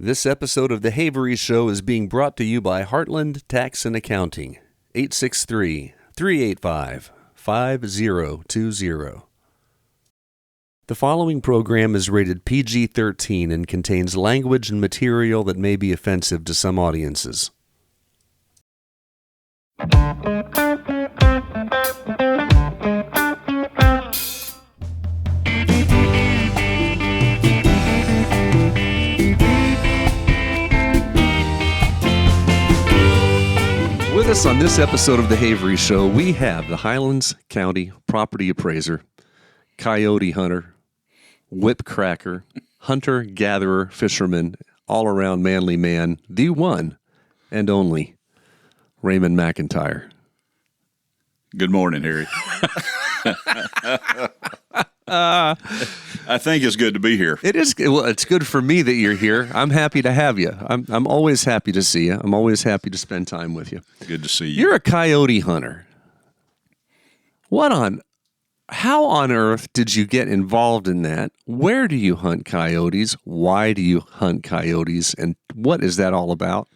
This episode of The Havery Show is being brought to you by Heartland Tax and Accounting, 863-385-5020. The following program is rated PG-13 and contains language and material that may be offensive to some audiences. With us on this episode of The Havery Show, we have the Highlands County Property Appraiser, Coyote Hunter, Whip Cracker, Hunter, Gatherer, Fisherman, all-around manly man, the one and only Raymond McIntyre. Good morning, Harry. I think it's good to be here. It is. Well, it's good for me that you're here. I'm happy to have you. I'm always happy to see you. I'm always happy to spend time with you. Good to see you. You're a coyote hunter. How on earth did you get involved in that? Where do you hunt coyotes? Why do you hunt coyotes? And what is that all about?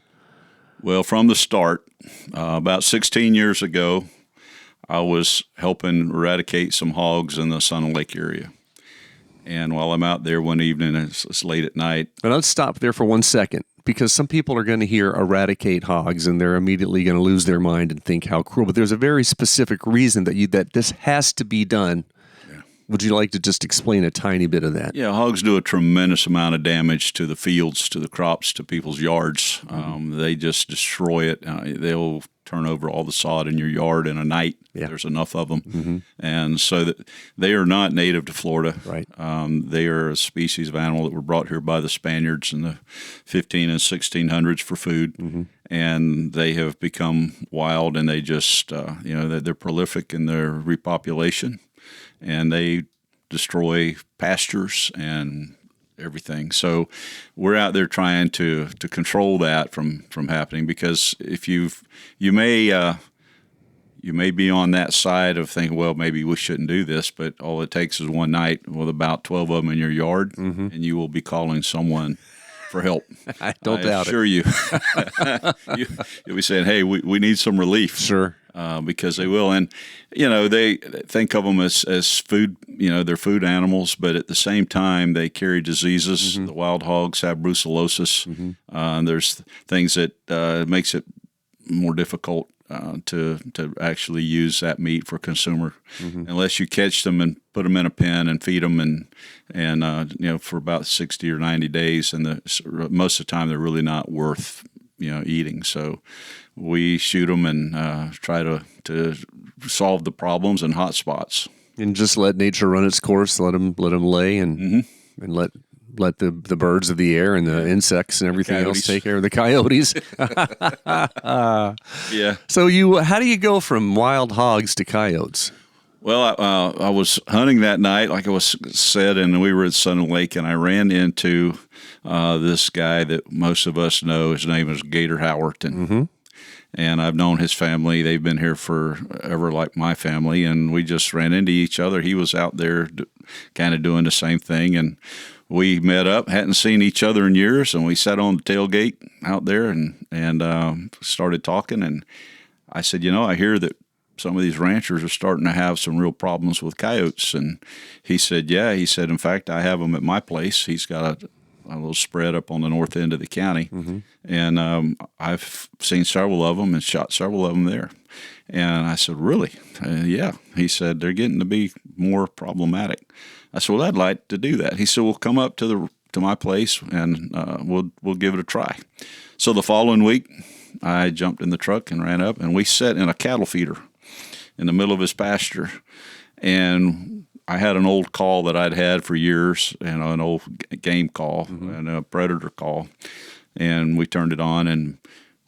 Well, from the start, about 16 years ago, I was helping eradicate some hogs in the Sun Lake area. And while I'm out there one evening, it's late at night. But let's stop there for 1 second, because some people are going to hear eradicate hogs and they're immediately going to lose their mind and think how cruel. But there's a very specific reason that this has to be done. Yeah. Would you like to just explain a tiny bit of that? Yeah, hogs do a tremendous amount of damage to the fields, to the crops, to people's yards. They just destroy it. They'll turn over all the sod in your yard in a night. Yeah. There's enough of them. Mm-hmm. And so that they are not native to Florida. Right. They are a species of animal that were brought here by the Spaniards in the 15 and 1600s for food. Mm-hmm. And they have become wild, and they just, they're prolific in their repopulation, and they destroy pastures and everything. So we're out there trying to control that from happening, because if you may be on that side of thinking, well, maybe we shouldn't do this, but all it takes is one night with about 12 of them in your yard, mm-hmm. and you will be calling someone for help. I don't doubt it. I assure you. You'll be saying, hey, we need some relief. Sure. Because they will. And, they think of them as food, they're food animals, but at the same time, they carry diseases. Mm-hmm. The wild hogs have brucellosis. Mm-hmm. There's things that makes it more difficult to actually use that meat for consumer, mm-hmm. unless you catch them and put them in a pen and feed them and for about 60 or 90 days. And most of the time, they're really not worth eating. So we shoot them and try to solve the problems in hot spots. And just let nature run its course. Let them lay and mm-hmm. and let the birds of the air and the insects and everything else take care of the coyotes. Yeah. So how do you go from wild hogs to coyotes? Well, I was hunting that night, like I was said, and we were at Sun Lake, and I ran into this guy that most of us know. His name is Gator Howerton. Mm-hmm. And I've known his family. They've been here forever, like my family, and we just ran into each other. He was out there kind of doing the same thing, and we met up, hadn't seen each other in years, and we sat on the tailgate out there and started talking. And I said, I hear that some of these ranchers are starting to have some real problems with coyotes. And he said, yeah. He said, in fact, I have them at my place. He's got a little spread up on the north end of the county. Mm-hmm. And I've seen several of them and shot several of them there. And I said, really? Yeah. He said, they're getting to be more problematic. I said, well, I'd like to do that. He said, well, come up to my place and we'll give it a try. So the following week, I jumped in the truck and ran up, and we sat in a cattle feeder in the middle of his pasture. And I had an old call that I'd had for years, an old game call, mm-hmm. and a predator call. And we turned it on, and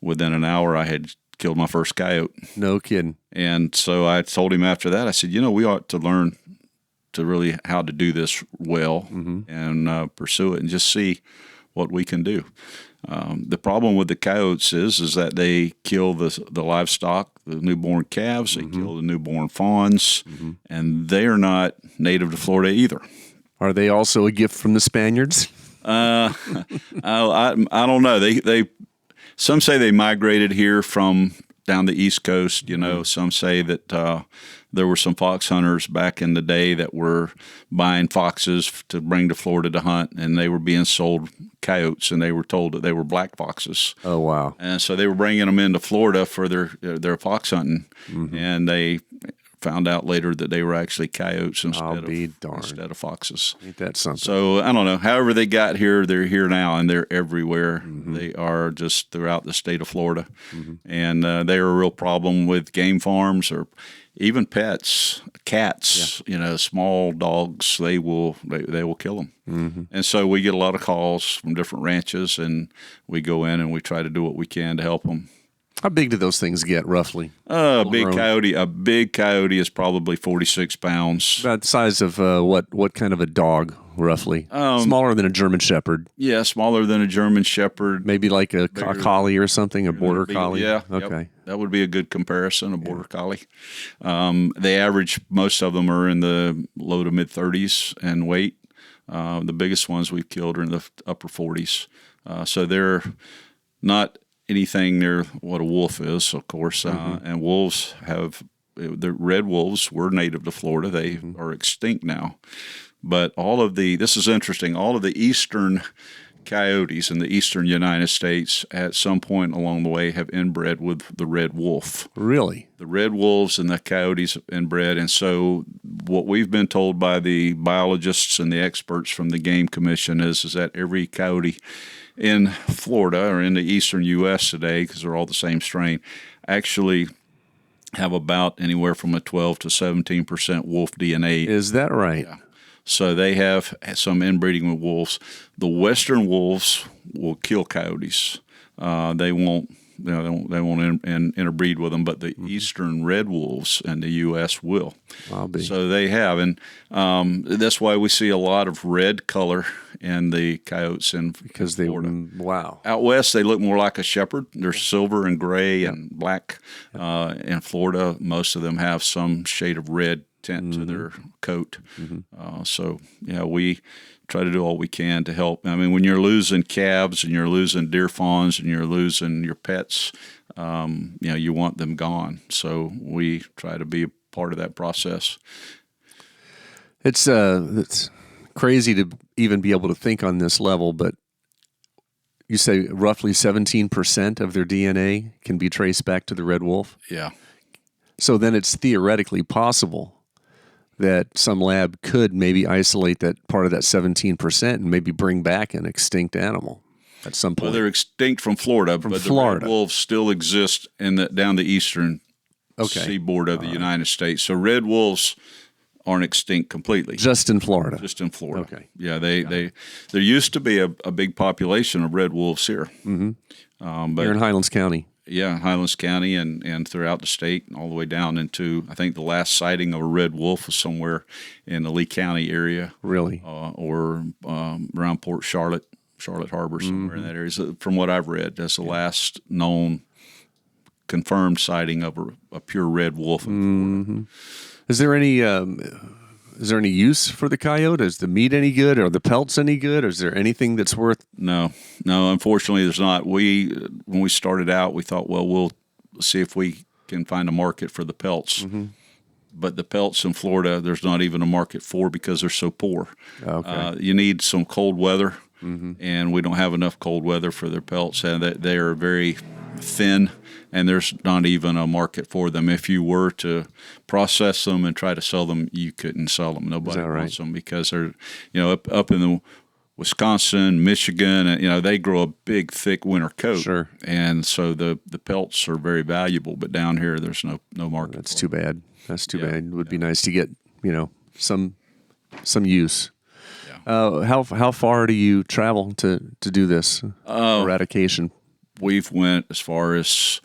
within an hour, I had killed my first coyote. No kidding. And so I told him after that, I said, we ought to learn to really how to do this well, mm-hmm. and pursue it and just see what we can do. The problem with the coyotes is that they kill the livestock, the newborn calves, they kill the newborn fawns, and they are not native to Florida either. Are they also a gift from the Spaniards? I don't know. They some say they migrated here from down the East Coast. Some say that there were some fox hunters back in the day that were buying foxes to bring to Florida to hunt, and they were being sold coyotes, and they were told that they were black foxes. Oh, wow. And so they were bringing them into Florida for their fox hunting, and they found out later that they were actually coyotes instead of foxes. Ain't that something? So I don't know. However they got here, they're here now, and they're everywhere. They are just throughout the state of Florida, and they are a real problem with game farms or even pets, cats. Small dogs. They will kill them. And so we get a lot of calls from different ranches, and we go in and we try to do what we can to help them. How big do those things get, roughly? A big coyote is probably 46 pounds. About the size of what kind of a dog, roughly? Smaller than a German Shepherd. Yeah, smaller than a German Shepherd. Maybe like a collie or something, a border collie. Yeah. Okay. Yep. That would be a good comparison, a border collie. They average, most of them are in the low to mid 30s in weight. The biggest ones we've killed are in the upper 40s. So they're not anything near what a wolf is, of course. And wolves the red wolves were native to Florida. They are extinct now. But this is interesting, all of the eastern coyotes in the eastern United States at some point along the way have inbred with the red wolf. Really? The red wolves and the coyotes inbred. And so what we've been told by the biologists and the experts from the Game Commission is that every coyote in Florida or in the eastern U.S. today, because they're all the same strain, actually have about anywhere from a 12 to 17% wolf DNA. Is that right? Yeah. So they have some inbreeding with wolves. The western wolves will kill coyotes. They won't interbreed with them, but the eastern red wolves in the U.S. will. So they have, and that's why we see a lot of red color in the coyotes in Florida. Wow. Out west, they look more like a shepherd. They're silver and gray and black. In Florida, most of them have some shade of red tint to their coat. So we try to do all we can to help. I mean, when you're losing calves and you're losing deer fawns and you're losing your pets, you want them gone. So we try to be a part of that process. It's crazy to even be able to think on this level, but you say roughly 17% of their DNA can be traced back to the red wolf? Yeah. So then it's theoretically possible that some lab could maybe isolate that part of that 17% and maybe bring back an extinct animal at some point. Well, they're extinct from Florida, but the red wolves still exist down the eastern seaboard of the United States. So red wolves aren't extinct completely. Just in Florida? Just in Florida. Okay. Yeah, there used to be a big population of red wolves here. But here in Highlands County. Yeah, Highlands County and throughout the state, and all the way down into, I think the last sighting of a red wolf was somewhere in the Lee County area. Really? Or around Port Charlotte Harbor, somewhere in that area. So from what I've read, that's the last known confirmed sighting of a pure red wolf in Florida. Is there any use for the coyote? Is the meat any good? Are the pelts any good? Or is there anything that's worth? No, unfortunately there's not. When we started out, we thought, well, we'll see if we can find a market for the pelts. But the pelts in Florida, there's not even a market for because they're so poor. Okay. You need some cold weather, and we don't have enough cold weather for their pelts, and they are very thin, and there's not even a market for them. If you were to process them and try to sell them, you couldn't sell them. Nobody wants them because they're, up in the Wisconsin, Michigan, and they grow a big, thick winter coat. Sure. And so the pelts are very valuable, but down here there's no market. That's too bad. That's too bad. It would be nice to get some use. Yeah. How far do you travel to do this eradication? We've went as far as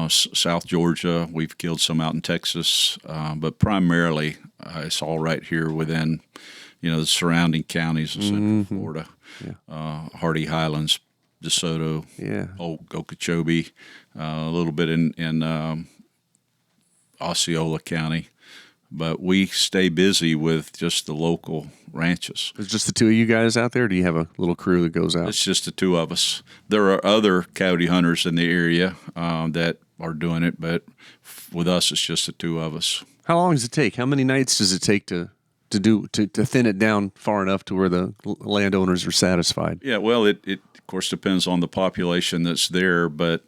South Georgia. We've killed some out in Texas, but primarily it's all right here within, the surrounding counties of Central Florida. Yeah. Hardy, Highlands, DeSoto, Okeechobee, a little bit in Osceola County. but we stay busy with just the local ranches. It's just the two of you guys out there? Or do you have a little crew that goes out? It's just the two of us. There are other coyote hunters in the area that are doing it, but with us, it's just the two of us. How long does it take? How many nights does it take to thin it down far enough to where the landowners are satisfied? Yeah, well, it of course depends on the population that's there, but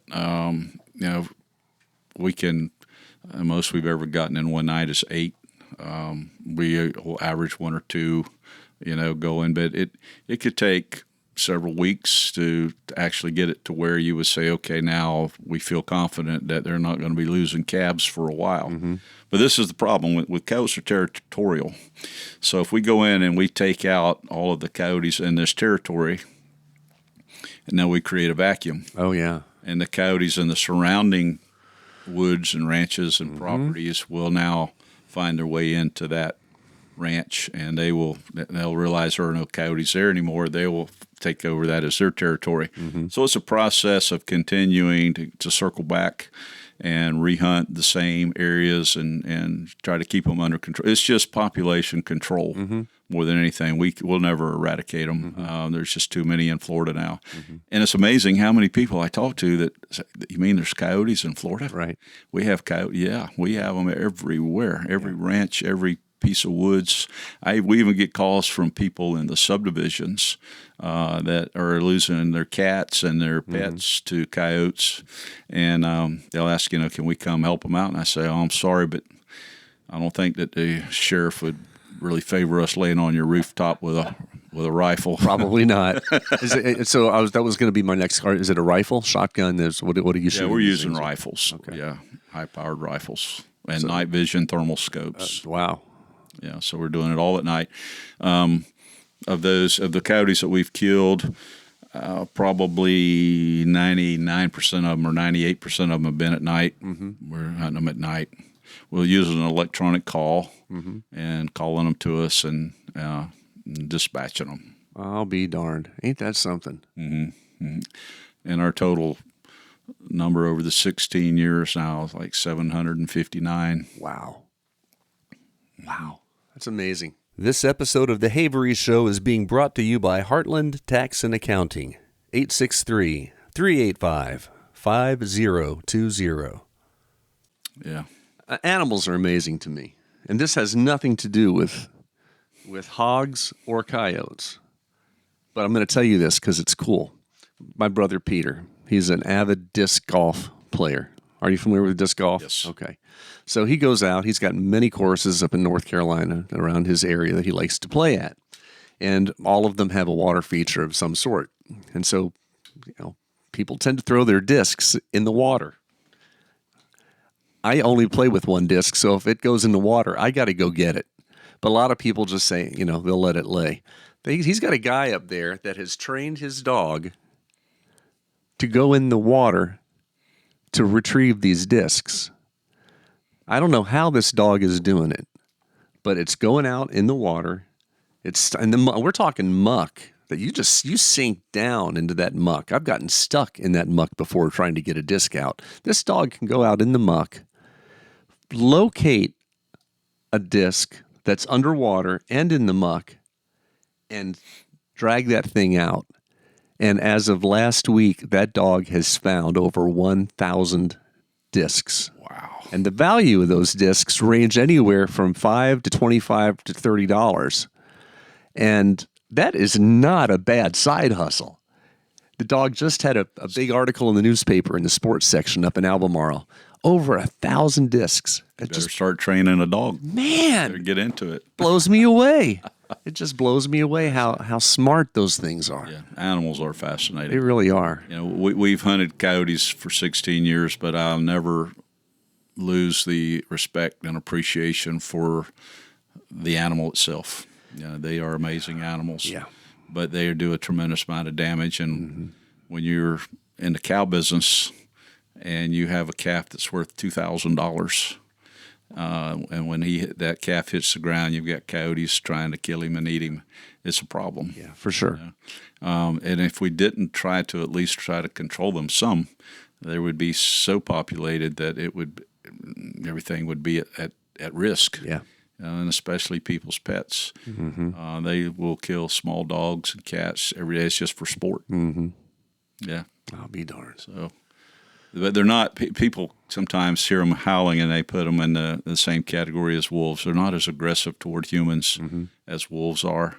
we can. Most we've ever gotten in one night is 8. We will average 1 or 2, going, but it could take several weeks to actually get it to where you would say, okay, now we feel confident that they're not going to be losing calves for a while. Mm-hmm. But this is the problem with coyotes are territorial. So if we go in and we take out all of the coyotes in this territory, and then we create a vacuum. Oh, yeah. And the coyotes in the surrounding woods and ranches and properties will now find their way into that ranch, and they'll realize there are no coyotes there anymore. They will take over that as their territory. Mm-hmm. So it's a process of continuing to circle back and rehunt the same areas and try to keep them under control. It's just population control more than anything. We'll never eradicate them. Mm-hmm. There's just too many in Florida now. Mm-hmm. And it's amazing how many people I talk to that say, you mean there's coyotes in Florida? Right. We have coyotes. Yeah, we have them everywhere, every ranch, every piece of woods. We even get calls from people in the subdivisions that are losing their cats and their pets to coyotes, and they'll ask, can we come help them out? And I say, oh, I'm sorry, but I don't think that the sheriff would really favor us laying on your rooftop with a rifle. Probably not. That was going to be my next car. Is it a rifle, shotgun? What are you shooting? Yeah, we're using rifles. Okay. Yeah, high-powered rifles and night vision thermal scopes. Wow. Yeah, so we're doing it all at night. Of the coyotes that we've killed, probably 99% of them or 98% of them have been at night. Mm-hmm. We're hunting them at night. We'll use an electronic call and calling them to us and dispatching them. I'll be darned. Ain't that something? Mm-hmm. Mm-hmm. And our total number over the 16 years now is like 759. Wow. Wow. That's amazing. This episode of The Havery Show is being brought to you by Heartland Tax and Accounting, 863-385-5020. Yeah. Animals are amazing to me. And this has nothing to do with hogs or coyotes. But I'm going to tell you this because it's cool. My brother Peter, he's an avid disc golf player. Are you familiar with disc golf? Yes. Okay. So he goes out. He's got many courses up in North Carolina around his area that he likes to play at. And all of them have a water feature of some sort. And so, people tend to throw their discs in the water. I only play with one disc, so if it goes in the water, I got to go get it. But a lot of people just say, they'll let it lay. He's got a guy up there that has trained his dog to go in the water to retrieve these discs. I don't know how this dog is doing it, but it's going out in the water. We're talking muck that you sink down into that muck. I've gotten stuck in that muck before trying to get a disc out. This dog can go out in the muck, locate a disc that's underwater and in the muck, and drag that thing out. And as of last week, that dog has found over 1,000 discs. Wow. And the value of those discs range anywhere from $5 to $25 to $30. And that is not a bad side hustle. The dog just had a big article in the newspaper in the sports section up in Albemarle. Over 1,000 discs. Better start training a dog. Man. Better get into it. Blows me away. It just blows me away how smart those things are. Yeah, animals are fascinating. They really are. We've hunted coyotes for 16 years, but I'll never lose the respect and appreciation for the animal itself. They are amazing animals. Yeah. But they do a tremendous amount of damage. And when you're in the cow business and you have a calf that's worth $2,000, and when that calf hits the ground, you've got coyotes trying to kill him and eat him. It's a problem. Yeah, for sure. And if we didn't try to control them some, they would be so populated that everything would be at at risk. Yeah. And especially people's pets. They will kill small dogs and cats every day. It's just for sport. Yeah. I'll be darned. So, but they're not. People sometimes hear them howling and they put them in the same category as wolves. They're not as aggressive toward humans as wolves are.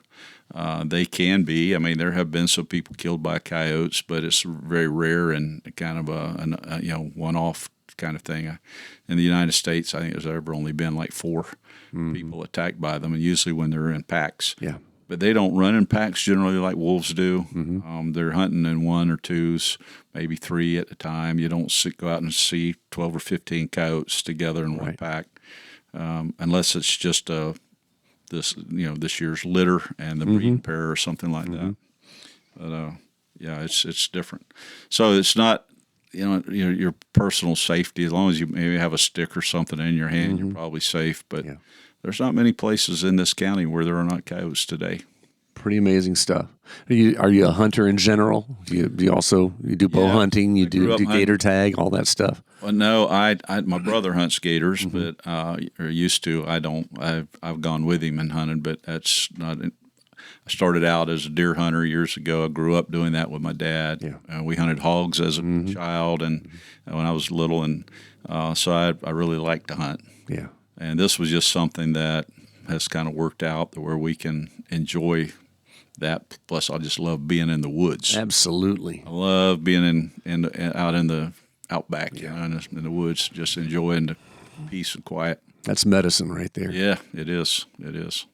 They can be. I mean, there have been some people killed by coyotes, but it's very rare and kind of a one-off kind of thing. In the United States, I think there's ever only been like 4 people attacked by them, and usually when they're in packs. Yeah. But they don't run in packs generally like wolves do. They're hunting in 1 or 2s, maybe 3 at a time. You don't go out and see 12 or 15 coyotes together in one pack, unless it's just this year's litter and the breeding pair or something like that. But it's different. So it's not your personal safety. As long as you maybe have a stick or something in your hand, you're probably safe. But there's not many places in this county where there are not coyotes today. Pretty amazing stuff. Are you a hunter in general? Do you do bow hunting? You do gator tag, all that stuff? Well, no, my brother hunts gators, but or used to. I don't. I've gone with him and hunted, but that's not. I started out as a deer hunter years ago. I grew up doing that with my dad. Yeah. We hunted hogs as a child and when I was little, and so I really like to hunt. Yeah. And this was just something that has kind of worked out where we can enjoy that. Plus, I just love being in the woods. Absolutely. I love being out in the outback, in the woods, just enjoying the peace and quiet. That's medicine right there. Yeah, it is. It is.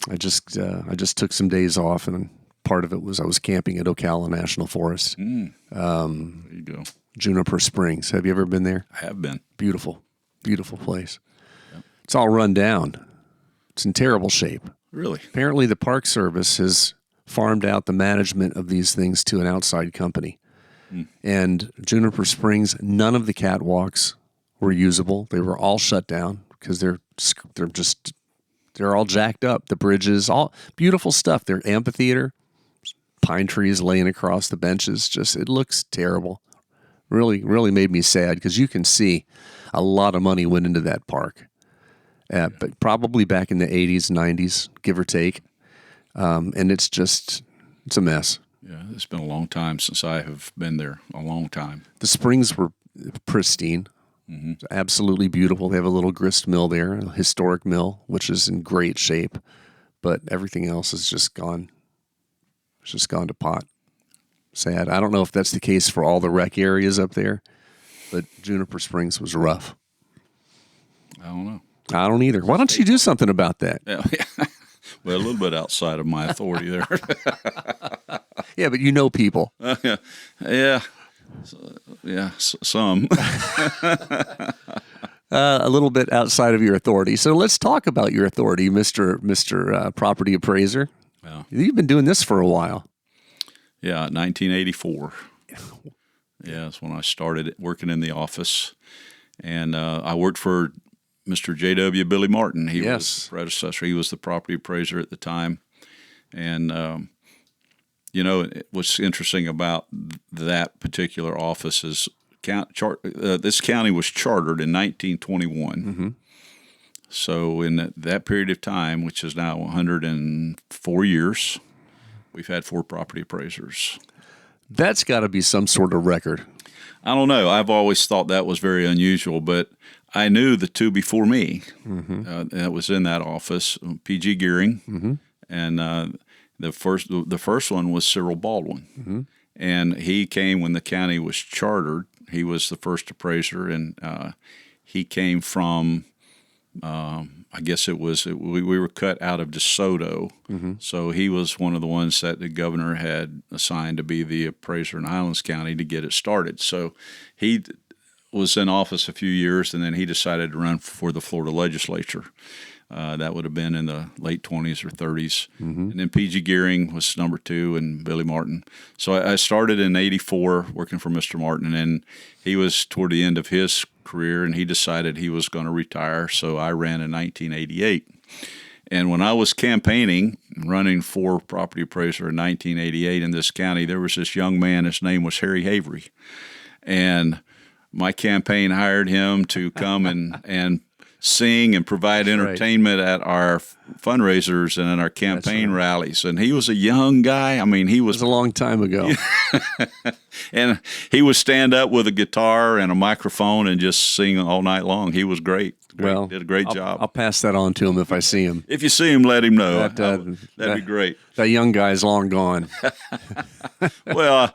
I just took some days off, and part of it was I was camping at Ocala National Forest. There you go. Juniper Springs. Have you ever been there? I have been. Beautiful, beautiful place. Yep. It's all run down. It's in terrible shape. Really? Apparently, the Park Service has farmed out the management of these things to an outside company. And Juniper Springs, none of the catwalks were usable. They were all shut down because they're all jacked up. The bridges, all beautiful stuff. Their amphitheater, pine trees laying across the benches. It looks terrible. Really, really made me sad because you can see a lot of money went into that park. But probably back in the 80s, 90s, give or take. And it's a mess. Yeah, it's been a long time since I have been there, a long time. The springs were pristine. Absolutely beautiful. They have a little grist mill there, a historic mill, which is in great shape. But everything else is just gone. It's just gone to pot. Sad. I don't know if that's the case for all the rec areas up there, but Juniper Springs was rough. I don't know. I don't either. Why don't you do something about that? Yeah. Well, a little bit outside of my authority there. Yeah, but you know people. Yeah. Some. A little bit outside of your authority. So let's talk about your authority, Mr. Property Appraiser. Yeah. You've been doing this for a while. Yeah, 1984. Yeah, that's when I started working in the office. And I worked for Mr. J.W. Billy Martin. He was the predecessor. He was the property appraiser at the time. And, what's interesting about that particular office is this county was chartered in 1921. So in that period of time, which is now 104 years, we've had 4 property appraisers. That's got to be some sort of record. I don't know. I've always thought that was very unusual, but I knew the 2 before me that was in that office, P.G. Gearing, and the first one was Cyril Baldwin, and he came when the county was chartered. He was the first appraiser, and he came from I guess we were cut out of DeSoto, so he was one of the ones that the governor had assigned to be the appraiser in Highlands County to get it started. So he was in office a few years, and then he decided to run for the Florida legislature. That would have been in the late 20s or 30s. And then P.G. Gearing was number 2, and Billy Martin. So I started in 84 working for Mr. Martin, and he was toward the end of his career, and he decided he was going to retire, so I ran in 1988. And when I was campaigning, running for property appraiser in 1988 in this county, there was this young man, his name was Harry Havery. And my campaign hired him to come and sing and provide right. entertainment at our fundraisers and at our campaign rallies. And he was a young guy. I mean, he It was was a long time ago. and he would stand up with a guitar and a microphone and just sing all night long. He was great. Well, did a great job. I'll pass that on to him if I see him. If you see him, let him know. That'd be great. That young guy's long gone. Well,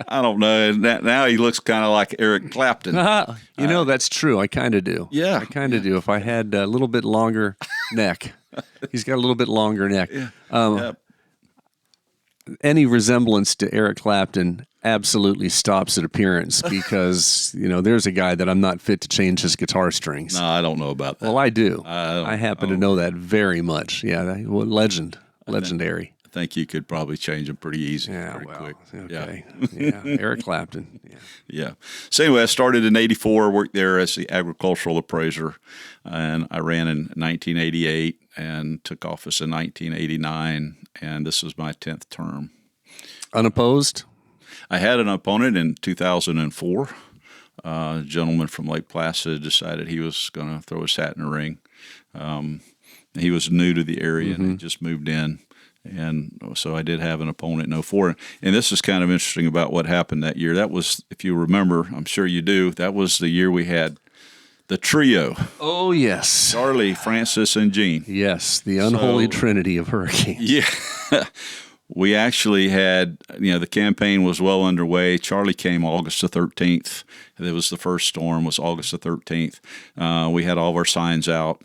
I don't know. Now he looks kind of like Eric Clapton. That's true. I kind of do. Yeah. I kind of do. If I had a little bit longer neck. He's got a little bit longer neck. Yeah. Any resemblance to Eric Clapton absolutely stops at appearance because, there's a guy that I'm not fit to change his guitar strings. No, I don't know about that. Well, I do. I happen to know that very much. Yeah, legendary. I think you could probably change them pretty easy, Yeah, pretty quick. Okay. Yeah, Eric Clapton. Yeah. So anyway, I started in '84, worked there as the agricultural appraiser, and I ran in 1988 and took office in 1989, and this was my 10th term. Unopposed? I had an opponent in 2004. A gentleman from Lake Placid decided he was going to throw his hat in the ring. He was new to the area and had just moved in. And so I did have an opponent in '04. And this is kind of interesting about what happened that year. That was, if you remember, I'm sure you do, that was the year we had the trio. Oh, yes. Charlie, Francis, and Gene. Yes, the unholy trinity of hurricanes. Yeah. We actually had, the campaign was well underway. Charlie came August the 13th. It was the first storm, was August the 13th. We had all of our signs out,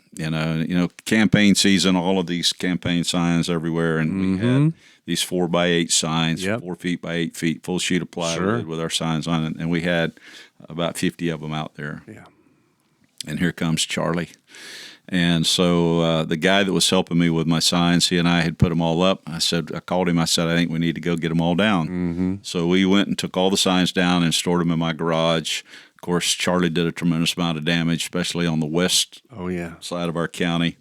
campaign season, all of these campaign signs everywhere. And we had these 4x8 signs, 4 feet by 8 feet, full sheet of plywood with our signs on it. And we had about 50 of them out there. Yeah. And here comes Charlie. And so the guy that was helping me with my signs, he and I had put them all up. I called him. I said, I think we need to go get them all down. So we went and took all the signs down and stored them in my garage. Of course, Charlie did a tremendous amount of damage, especially on the west side of our county.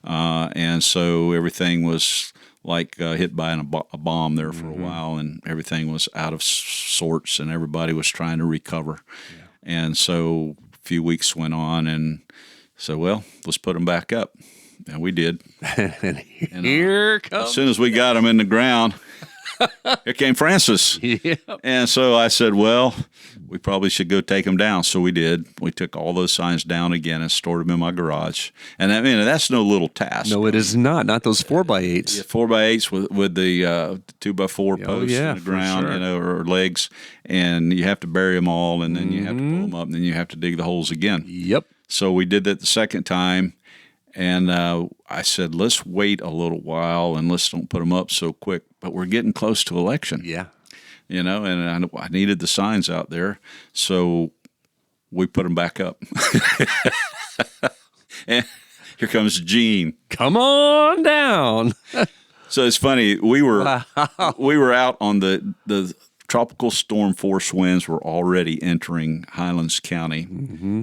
And so everything was like hit by a bomb there for a while, and everything was out of sorts, and everybody was trying to recover. Yeah. And so a few weeks went on, and so, let's put them back up. And we did. And here comes. As soon as we got them in the ground, here came Francis. Yep. And so I said, we probably should go take them down. So we did. We took all those signs down again and stored them in my garage. And that's no little task. No, it is not. Not those 4x8s. Yeah, 4x8s with the 2x4 posts in the ground, or legs. And you have to bury them all, and then you have to pull them up, and then you have to dig the holes again. Yep. So we did that the second time, and I said, let's wait a little while and let's don't put them up so quick. But we're getting close to election. Yeah. And I needed the signs out there, so we put them back up. And here comes Gene. Come on down. So it's funny. We were out on the tropical storm force winds were already entering Highlands County.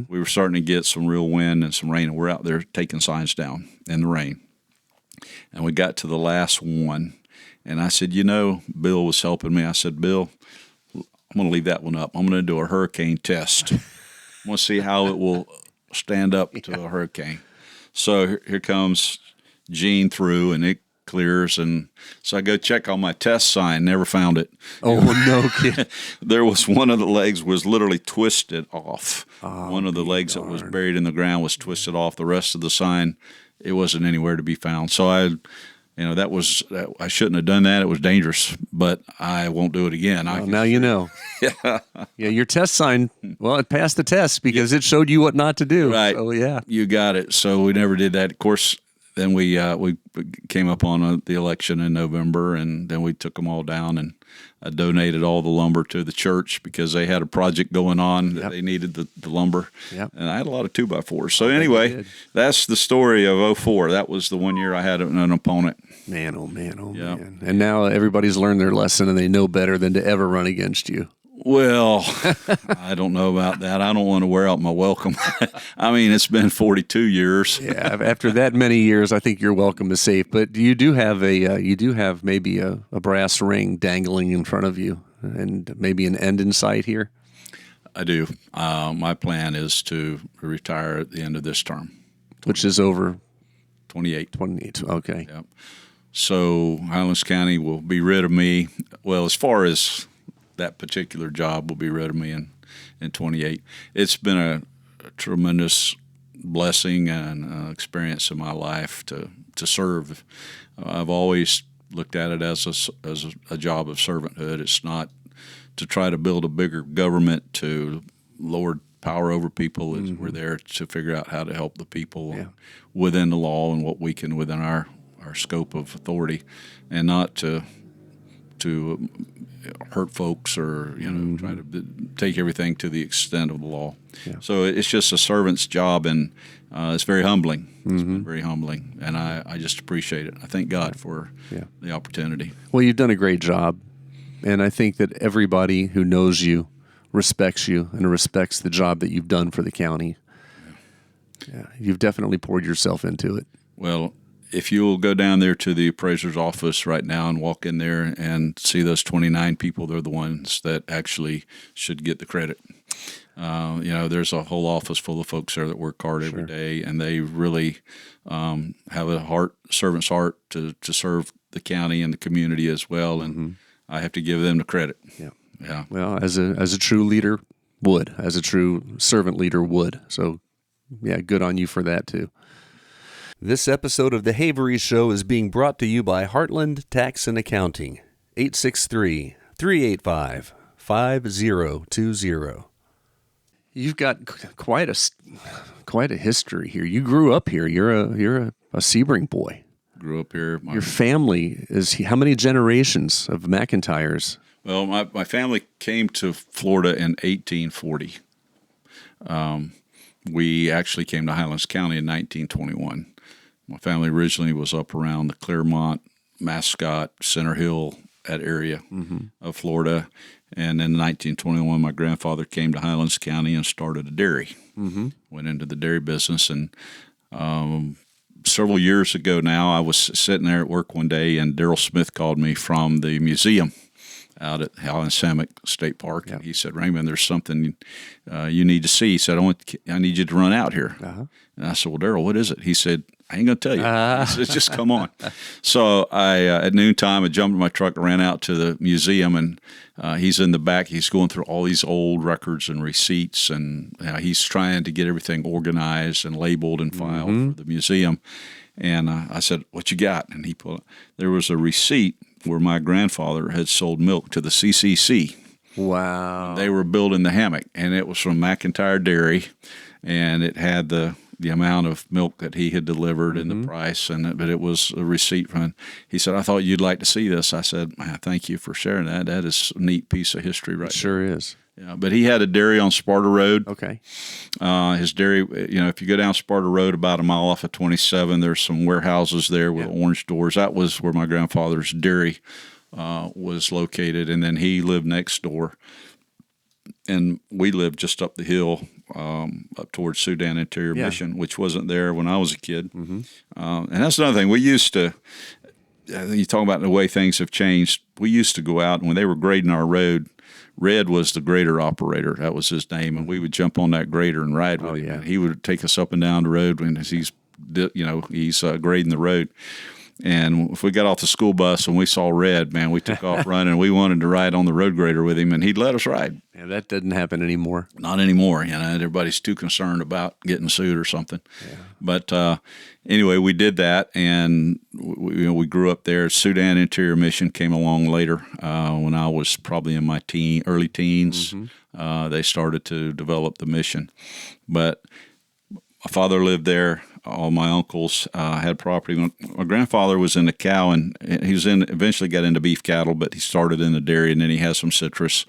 We were starting to get some real wind and some rain, and we're out there taking signs down in the rain. And we got to the last one, and I said, Bill was helping me. I said, Bill, I'm going to leave that one up. I'm going to do a hurricane test. I'm going to see how it will stand up to a hurricane. So here comes Gene through, and it clears, and so I go check on my test sign, never found it. Oh, no kidding. There was one of the legs was literally twisted off. One of the legs that was buried in the ground was twisted off. The rest of the sign, it wasn't anywhere to be found. So I shouldn't have done that. It was dangerous, but I won't do it again. Well, now you know. Yeah, your test sign, it passed the test because it showed you what not to do. Right. So, yeah. You got it. So we never did that. Of course, then we came up on the election in November, and then we took them all down, and I donated all the lumber to the church because they had a project going on that they needed the lumber. Yep. And I had a lot of 2x4s. So anyway, that's the story of '04. That was the one year I had an opponent. Man, oh man, oh man. And now everybody's learned their lesson, and they know better than to ever run against you. Well, I don't know about that. I don't want to wear out my welcome. I mean, it's been 42 years. Yeah, after that many years, I think your welcome is safe. But you do have maybe a brass ring dangling in front of you, and maybe an end in sight here. I do. My plan is to retire at the end of this term. which is over 28. 28. Okay. Yep. So Highlands County will be rid of me. Well, as far as that particular job will be rid of me in 28. It's been a tremendous blessing and experience in my life to serve. I've always looked at it as a job of servanthood. It's not to try to build a bigger government to lord power over people. We're there to figure out how to help the people within the law and what we can within our scope of authority, and not to hurt folks or try to take everything to the extent of the law. Yeah. So it's just a servant's job, and it's very humbling. It's been very humbling, and I just appreciate it. I thank God for the opportunity. Well, you've done a great job, and I think that everybody who knows you respects you and respects the job that you've done for the county. Yeah, you've definitely poured yourself into it. Well, if you'll go down there to the appraiser's office right now and walk in there and see those 29 people, they're the ones that actually should get the credit. There's a whole office full of folks there that work hard every day, and they really have a servant's heart to serve the county and the community as well, and I have to give them the credit. Yeah. Yeah. Well, as a true leader would, as a true servant leader would. So, yeah, good on you for that too. This episode of the Havery Show is being brought to you by Heartland Tax and Accounting, 863-385-5020. You've got quite a history here. You grew up here. You're a Sebring boy. Grew up here. Your family is how many generations of McIntyres? Well, my family came to Florida in 1840. We actually came to Highlands County in 1921. My family originally was up around the Claremont, Mascot, Center Hill, that area of Florida. And in 1921, my grandfather came to Highlands County and started a dairy. Went into the dairy business. And several years ago now, I was sitting there at work one day, and Darrell Smith called me from the museum out at Highlands State Park. Yep. He said, "Raymond, there's something you need to see." He said, I need you to run out here. And I said, "Well, Darrell, what is it?" He said, "I ain't going to tell you." He said, "Just come on." So I, at noontime, I jumped in my truck and ran out to the museum, and he's in the back. He's going through all these old records and receipts, and he's trying to get everything organized and labeled and filed for the museum. And I said, "What you got?" And he pulled. There was a receipt where my grandfather had sold milk to the CCC. Wow. They were building the hammock, and it was from McIntyre Dairy, and it had the amount of milk that he had delivered and the price, but it was a receipt from. He said, "I thought you'd like to see this." I said, "Thank you for sharing that. That is a neat piece of history, right?" It sure is. Yeah, but he had a dairy on Sparta Road. Okay. His dairy, if you go down Sparta Road about a mile off of 27, there's some warehouses there with orange doors. That was where my grandfather's dairy was located, and then he lived next door, and we lived just up the hill up towards Sudan Interior Mission, which wasn't there when I was a kid. And that's another thing. We used to, you talk about the way things have changed, we used to go out, and when they were grading our road, Red was the grader operator. That was his name, and we would jump on that grader and ride with him. And he would take us up and down the road when he's grading the road. And if we got off the school bus and we saw Red, man, we took off running. We wanted to ride on the road grader with him, and he'd let us ride. Yeah, that doesn't happen anymore. Not anymore. Everybody's too concerned about getting sued or something. Yeah. But anyway, we did that, and we grew up there. Sudan Interior Mission came along later when I was probably in my early teens. They started to develop the mission. But my father lived there. All my uncles had property. My grandfather was in the cow, and eventually got into beef cattle, but he started in the dairy, and then he had some citrus.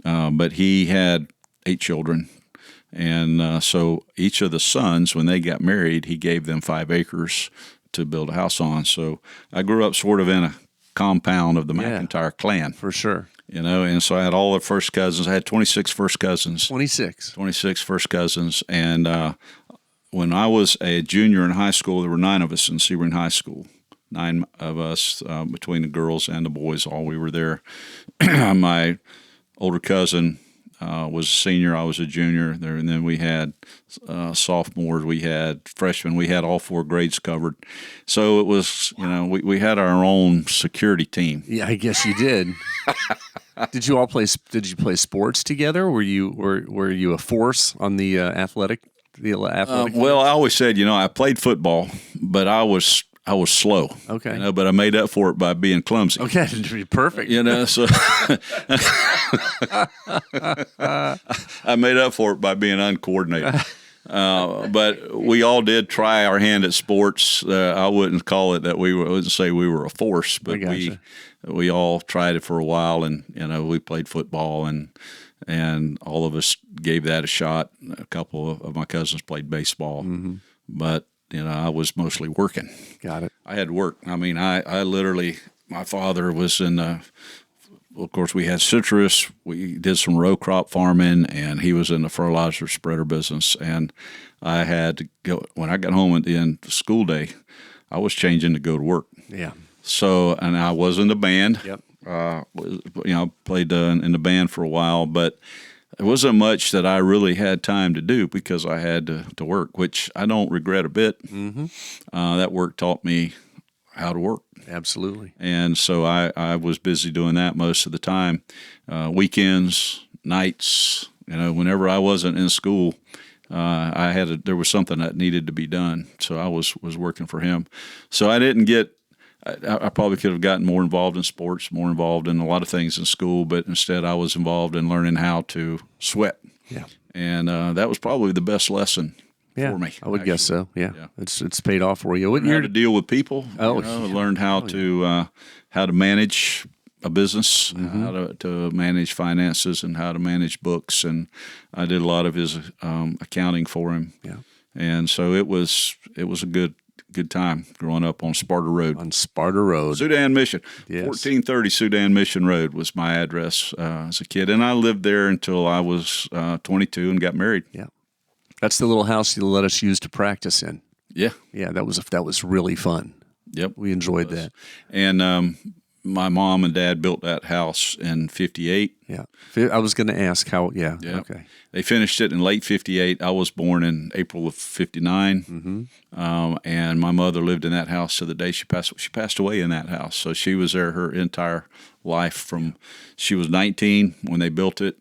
But he had 8 children, and so each of the sons, when they got married, he gave them 5 acres to build a house on. So I grew up sort of in a compound of the McIntyre clan. For sure. And so I had all the first cousins. I had 26 first cousins. 26 first cousins, and when I was a junior in high school, there were 9 of us in Sebring High School. 9 of us between the girls and the boys, all we were there. My older cousin was a senior. I was a junior there, and then we had sophomores, we had freshmen, we had all 4 grades covered. So it was, we had our own security team. Yeah, I guess you did. Did you play sports together? Were you a force on the athletic? Well, I always said, I played football, but I was slow. Okay. But I made up for it by being clumsy. Okay, perfect. So I made up for it by being uncoordinated. But we all did try our hand at sports. I wouldn't call it that I wouldn't say we were a force, but we all tried it for a while, and we played football, and all of us gave that a shot. A couple of my cousins played baseball, but I was mostly working. Got it. I had to work. I mean, I literally, my father was in of course, we had citrus. We did some row crop farming, and he was in the fertilizer spreader business. And I had to go, when I got home at the end of school day, I was changing to go to work. Yeah. So, and I was in the band. Yep. Played in the band for a while, but there wasn't much that I really had time to do because I had to work, which I don't regret a bit. Mm-hmm. That work taught me how to work. Absolutely. And so I was busy doing that most of the time, weekends, nights. Whenever I wasn't in school, there was something that needed to be done. So I was working for him. So I didn't get. I probably could have gotten more involved in sports, more involved in a lot of things in school, but instead I was involved in learning how to sweat. Yeah. And that was probably the best lesson for me. I would guess so. Yeah. It's paid off for you. Learned how to deal with people. Learned how to manage a business, how to manage finances, and how to manage books. And I did a lot of his accounting for him. Yeah. And so it was a good time growing up on Sparta Road. On Sparta Road. Sudan Mission. Yes. 1430 Sudan Mission Road was my address as a kid. And I lived there until I was 22 and got married. Yeah. That's the little house you let us use to practice in. Yeah. Yeah, that was really fun. Yep. We enjoyed that. And my mom and dad built that house in 58. Yeah. I was going to ask how, yeah. Okay. They finished it in late 58. I was born in April of 59. And my mother lived in that house to the day she passed. She passed away in that house. So she was there her entire life she was 19 when they built it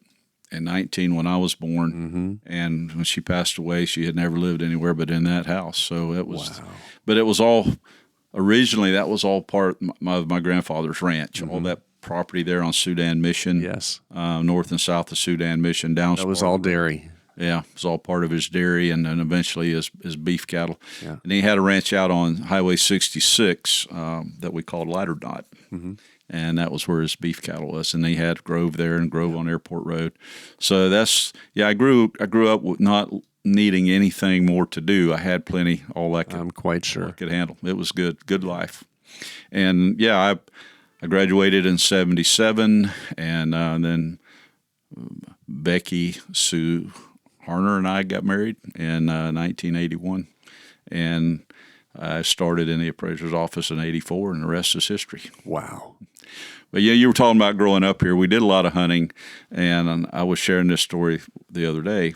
and 19 when I was born. And when she passed away, she had never lived anywhere but in that house. So it was, but it was all, originally that was all part of my grandfather's ranch, all that property there on Sudan Mission. Yes. North and south of Sudan Mission, down. That was all dairy. Yeah, it was all part of his dairy, and then eventually his beef cattle. Yeah. And he had a ranch out on Highway 66 that we called Lighter Knot, and that was where his beef cattle was. And he had Grove there and Grove on Airport Road. So I grew up with not needing anything more to do. I had plenty, all I could. I'm quite sure. I could handle. It was good life. And I graduated in 77, and then Becky Sue Harner and I got married in 1981, and I started in the appraiser's office in 84, and the rest is history. Wow. But yeah, you were talking about growing up here. We did a lot of hunting, and I was sharing this story the other day.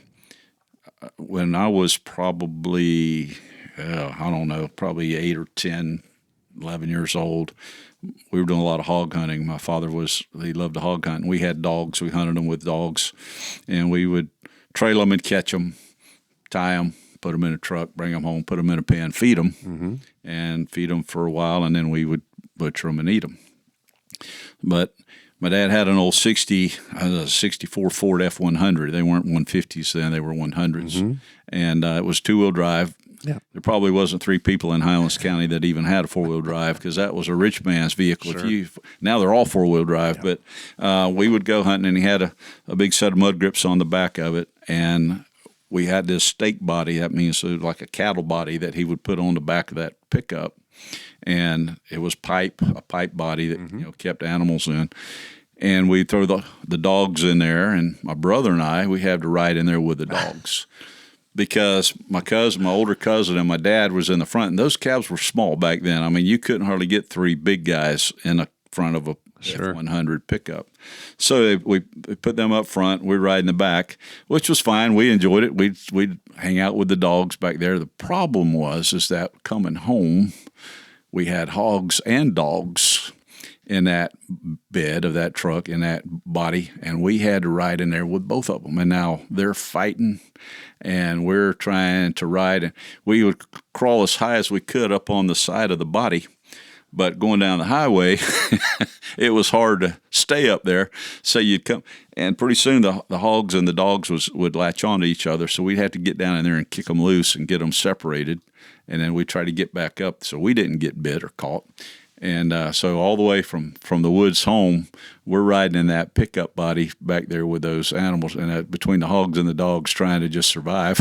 When I was probably, probably 8 or 10, 11 years old, we were doing a lot of hog hunting. My father he loved to hog hunt. We had dogs. We hunted them with dogs, and we would trail them and catch them, tie them, put them in a truck, bring them home, put them in a pen, feed them, and feed them for a while, and then we would butcher them and eat them. But my dad had an old 64 Ford F-100. They weren't 150s then; they were 100s, and it was two-wheel drive. Yeah. There probably wasn't 3 people in Highlands County that even had a 4-wheel drive because that was a rich man's vehicle. Sure. Now they're all 4-wheel drive, but we would go hunting, and he had a big set of mud grips on the back of it, and we had this stake body. That means like a cattle body that he would put on the back of that pickup, and it was a pipe body that kept animals in. And we'd throw the dogs in there, and my brother and I, we had to ride in there with the dogs. Because my older cousin, and my dad was in the front, and those cabs were small back then. I mean, you couldn't hardly get 3 big guys in the front of a Sure. F100 pickup. So we put them up front. We'd ride in the back, which was fine. We enjoyed it. We'd hang out with the dogs back there. The problem is that coming home, we had hogs and dogs in that bed of that truck, in that body, and we had to ride in there with both of them. And now they're fighting, and we're trying to ride. And we would crawl as high as we could up on the side of the body, but going down the highway, it was hard to stay up there. So you'd come, and pretty soon the hogs and the dogs would latch onto each other. So we'd have to get down in there and kick them loose and get them separated, and then we'd try to get back up so we didn't get bit or caught. And so all the way from the woods home, we're riding in that pickup body back there with those animals, and between the hogs and the dogs trying to just survive.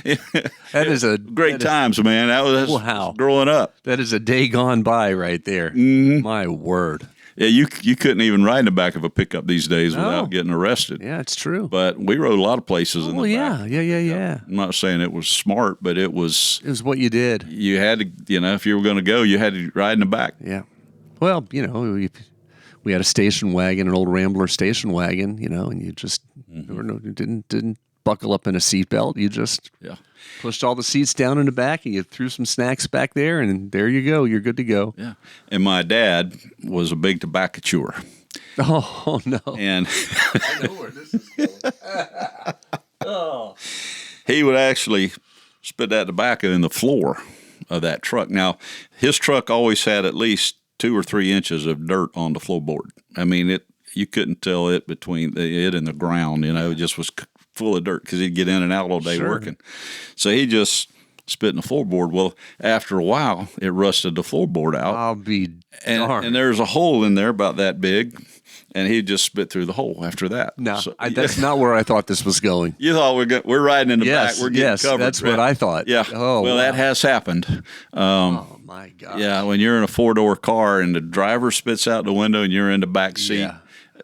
That is great times, man. That was wow. Growing up. That is a day gone by right there. Mm-hmm. My word. Yeah, you couldn't even ride in the back of a pickup these days without getting arrested. Yeah, it's true. But we rode a lot of places in the back. Yeah. I'm not saying it was smart, but it was what you did. You had to, if you were going to go, you had to ride in the back. Yeah. Well, we had a station wagon, an old Rambler station wagon, and you just didn't buckle up in a seatbelt. You just pushed all the seats down in the back, and you threw some snacks back there, and there you go. You're good to go. Yeah. And my dad was a big tobacco chewer. Oh, no. And I know where this is going. Oh. He would actually spit that tobacco in the floor of that truck. Now, his truck always had at least 2 or 3 inches of dirt on the floorboard. I mean, you couldn't tell it between it and the ground. It just was full of dirt because he'd get in and out all day working. So he just spit in the floorboard. Well, after a while, it rusted the floorboard out. I'll be darned. And there's a hole in there about that big, and he'd just spit through the hole after that. No, that's not where I thought this was going. You thought we're riding in the back. We're getting covered. That's what I thought. Yeah. Oh, well, that has happened. Oh, my God. Yeah, when you're in a 4-door car and the driver spits out the window and you're in the back seat,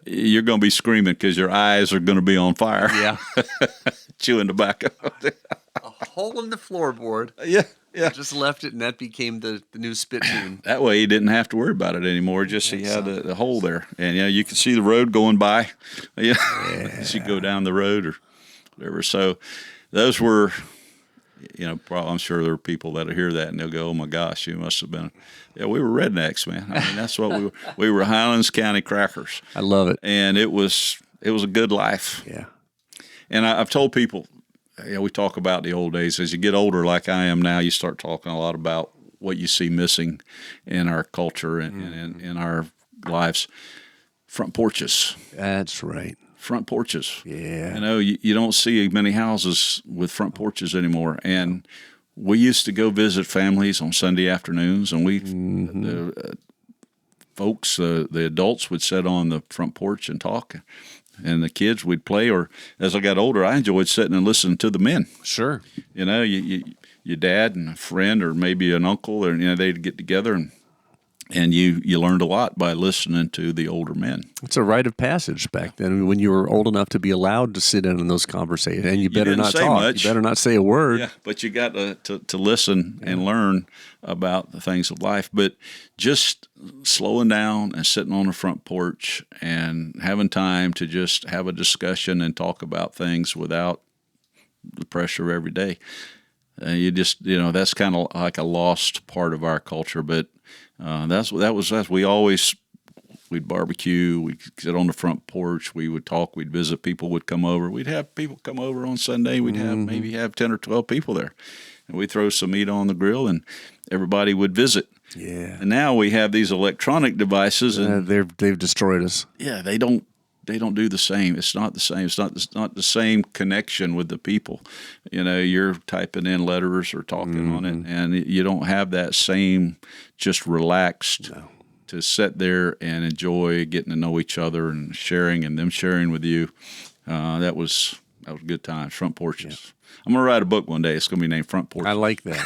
you're going to be screaming because your eyes are going to be on fire. Yeah. Chewing tobacco. A hole in the floorboard. Yeah. Just left it, and that became the new spit tune. That way he didn't have to worry about it anymore. Just he had the hole there. And, you could see the road going by. Yeah. As you go down the road or whatever. So those were, I'm sure there are people that'll hear that and they'll go, oh, my gosh, you must have been. Yeah, we were rednecks, man. I mean, that's what we were. We were Highlands County crackers. I love it. And it was a good life. Yeah. And I've told people, we talk about the old days. As you get older, like I am now, you start talking a lot about what you see missing in our culture and in our lives. Front porches. That's right. Front porches. Yeah. You don't see many houses with front porches anymore. And we used to go visit families on Sunday afternoons, and the folks, the adults would sit on the front porch and talk. And the kids would play, or as I got older, I enjoyed sitting and listening to the men. Sure. Your dad and a friend, or maybe an uncle, or they'd get together, and you learned a lot by listening to the older men. It's a rite of passage back then when you were old enough to be allowed to sit in on those conversations, and you better not talk. Much. You better not say a word. Yeah, but you got to listen and learn about the things of life. But just slowing down and sitting on the front porch and having time to just have a discussion and talk about things without the pressure of every day. You just, that's kind of like a lost part of our culture. But we'd barbecue, we'd sit on the front porch, we would talk, we'd visit, people would come over. We'd have people come over on Sunday. We'd maybe have 10 or 12 people there. And we'd throw some meat on the grill, and everybody would visit. Yeah. And now we have these electronic devices, and they've destroyed us. Yeah, they don't do the same. It's not the same. It's not the same connection with the people. You're typing in letters or talking on it, and you don't have that same just relaxed to sit there and enjoy getting to know each other and sharing, and them sharing with you. That was good times. Front porches. Yeah. I'm going to write a book one day. It's going to be named Front Porch. I like that.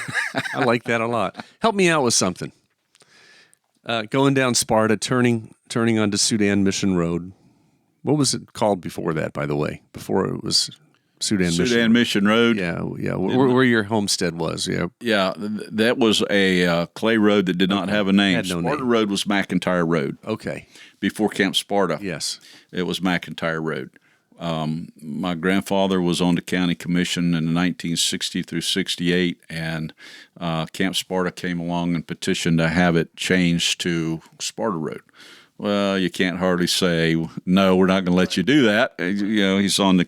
I like that a lot. Help me out with something. Going down Sparta, turning onto Sudan Mission Road. What was it called before that, by the way? Before it was Sudan Mission Road. Yeah, yeah. Where your homestead was, yeah. Yeah, that was a clay road that did not have a name. Had no Sparta name. Road was McIntyre Road. Okay. Before Camp Sparta, Yes. it was McIntyre Road. My grandfather was on the county commission in 1960 through 68, and Camp Sparta came along and petitioned to have it changed to Sparta Road. Well, you can't hardly say no. We're not going to let you do that. He's on the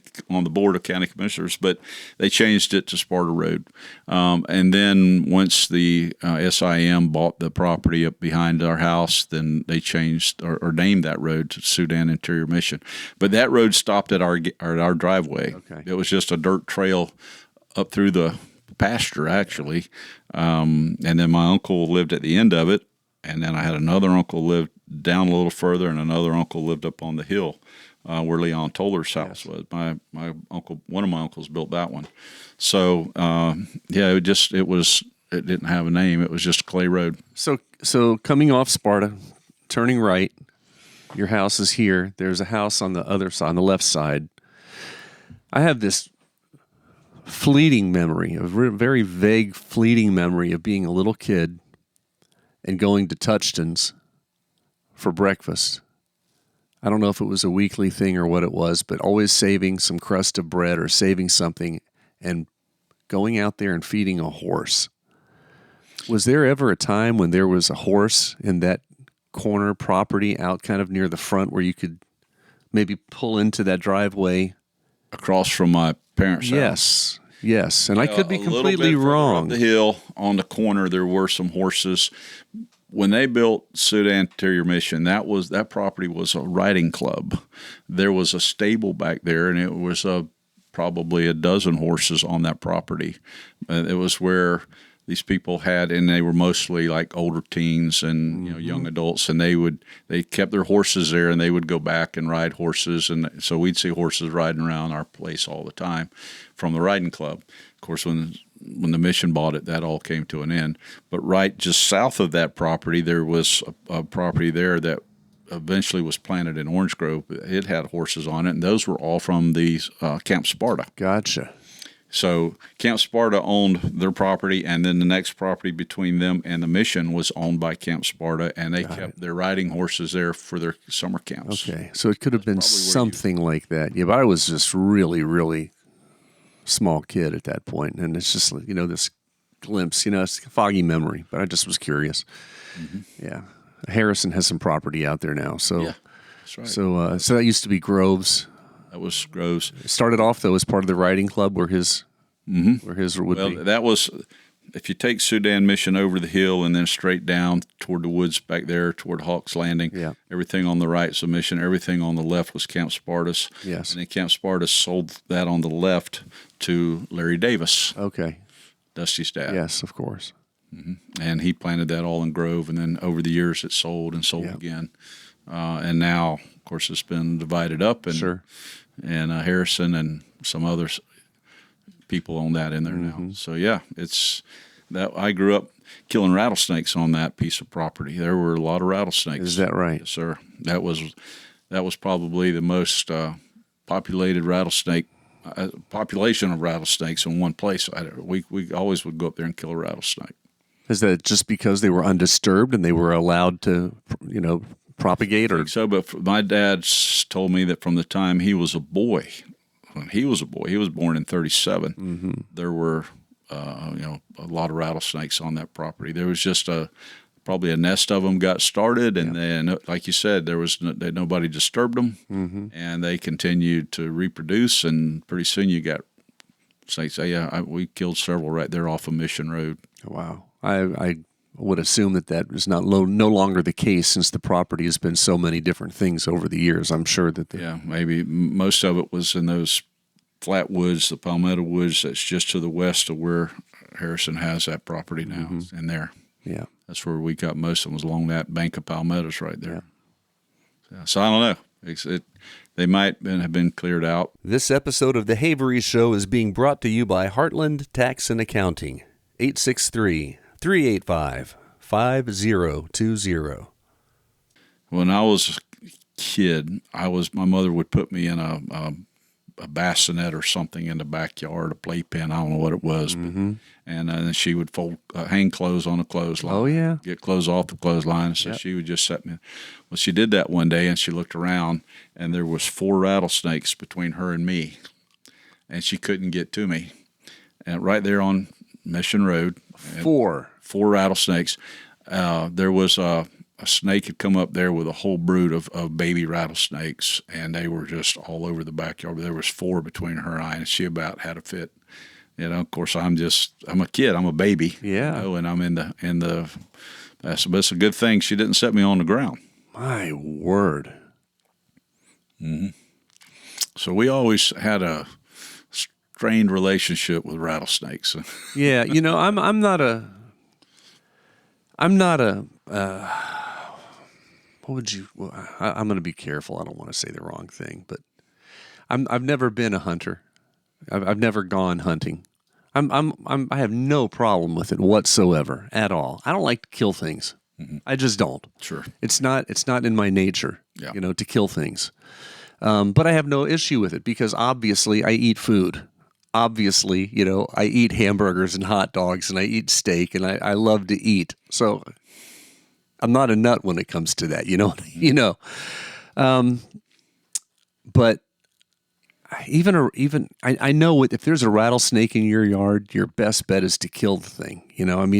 board of county commissioners, but they changed it to Sparta Road. And then once the SIM bought the property up behind our house, then they changed or named that road to Sudan Interior Mission. But that road stopped at our driveway. Okay. It was just a dirt trail up through the pasture, actually. And then my uncle lived at the end of it. And then I had another uncle lived down a little further, and another uncle lived up on the hill where Leon Toller's house was. My uncle, one of my uncles, built that one. So it didn't have a name. It was just a clay road. So coming off Sparta, turning right, your house is here. There's a house on the other side, on the left side. I have this fleeting memory, a very vague, fleeting memory of being a little kid and going to Touchton's for breakfast. I don't know if it was a weekly thing or what it was, but always saving some crust of bread or saving something and going out there and feeding a horse. Was there ever a time when there was a horse in that corner property out kind of near the front where you could maybe pull into that driveway? Across from my parents' house. Yes, and I could be completely wrong. Up the hill on the corner, there were some horses. When they built Sudan Interior Mission, that property was a riding club. There was a stable back there, and it was probably a dozen horses on that property. It was where these people had, and they were mostly like older teens and young adults, and they kept their horses there, and they would go back and ride horses, and so we'd see horses riding around our place all the time from the riding club. Of course, when the mission bought it, that all came to an end. But right just south of that property, there was a property there that eventually was planted in Orange Grove. It had horses on it, and those were all from the Camp Sparta. Gotcha. So Camp Sparta owned their property, and then the next property between them and the mission was owned by Camp Sparta, and they kept their riding horses there for their summer camps. Okay, so it could have been something like that. Yeah, but I was just really, really small kid at that point, and it's just this glimpse, it's a foggy memory, but I just was curious. Mm-hmm. Yeah, Harrison has some property out there now, so yeah, that's right. So that used to be Groves. That was Groves. It started off though as part of the riding club where his would be. That was, if you take Sudan Mission over the hill and then straight down toward the woods back there toward Hawks Landing. Yeah. Everything on the right is a Mission. Everything on the left was Camp Spartus. Yes. And then Camp Spartus sold that on the left to Larry Davis. Okay. Dusty's dad. Yes, of course. Mm-hmm. And he planted that all in Grove, and then over the years it sold and sold again. And now, of course, it's been divided up, and Harrison and some other people own that in there now. So it's that I grew up killing rattlesnakes on that piece of property. There were a lot of rattlesnakes. Is that right? Yes, sir. That was probably the most populated population of rattlesnakes in one place. We always would go up there and kill a rattlesnake. Is that just because they were undisturbed and they were allowed to, propagate? Or so, but my dad told me that from the time he was a boy, he was born in 1937. Mm-hmm. There were, a lot of rattlesnakes on that property. There was just probably a nest of them got started, and then, like you said, nobody disturbed them, and they continued to reproduce, and pretty soon you got snakes. We killed several right there off of Mission Road. Wow. I would assume that is no longer the case since the property has been so many different things over the years. I'm sure that maybe most of it was in those flat woods, the palmetto woods that's just to the west of where Harrison has that property now, in there. Yeah. That's where we got most of them, was along that bank of palmettos right there. Yeah. So I don't know. They might have been cleared out. This episode of The Havery Show is being brought to you by Heartland Tax and Accounting, 863-385-5020. When I was a kid, my mother would put me in a a bassinet or something in the backyard, a playpen. I don't know what it was, but, and then she would fold, hang clothes on a clothesline. Oh, yeah. Get clothes off the clothesline. So she would just set me. Well, she did that one day, and she looked around, and there was 4 rattlesnakes between her and me, and she couldn't get to me. And right there on Mission Road. 4 rattlesnakes. There was a snake had come up there with a whole brood of baby rattlesnakes, and they were just all over the backyard. But there was 4 between her and I, and she about had a fit. Of course, I'm a kid. I'm a baby. Yeah. And I'm in the. But it's a good thing she didn't set me on the ground. My word. So we always had a strained relationship with rattlesnakes. Yeah, I'm not a. What would you? Well, I'm going to be careful. I don't want to say the wrong thing, but I've never been a hunter. I've never gone hunting. I have no problem with it whatsoever at all. I don't like to kill things. I just don't. Sure. It's not in my nature, Yeah. to kill things. But I have no issue with it because obviously I eat food. Obviously, I eat hamburgers and hot dogs and I eat steak and I love to eat. So I'm not a nut when it comes to that, But I know if there's a rattlesnake in your yard, your best bet is to kill the thing.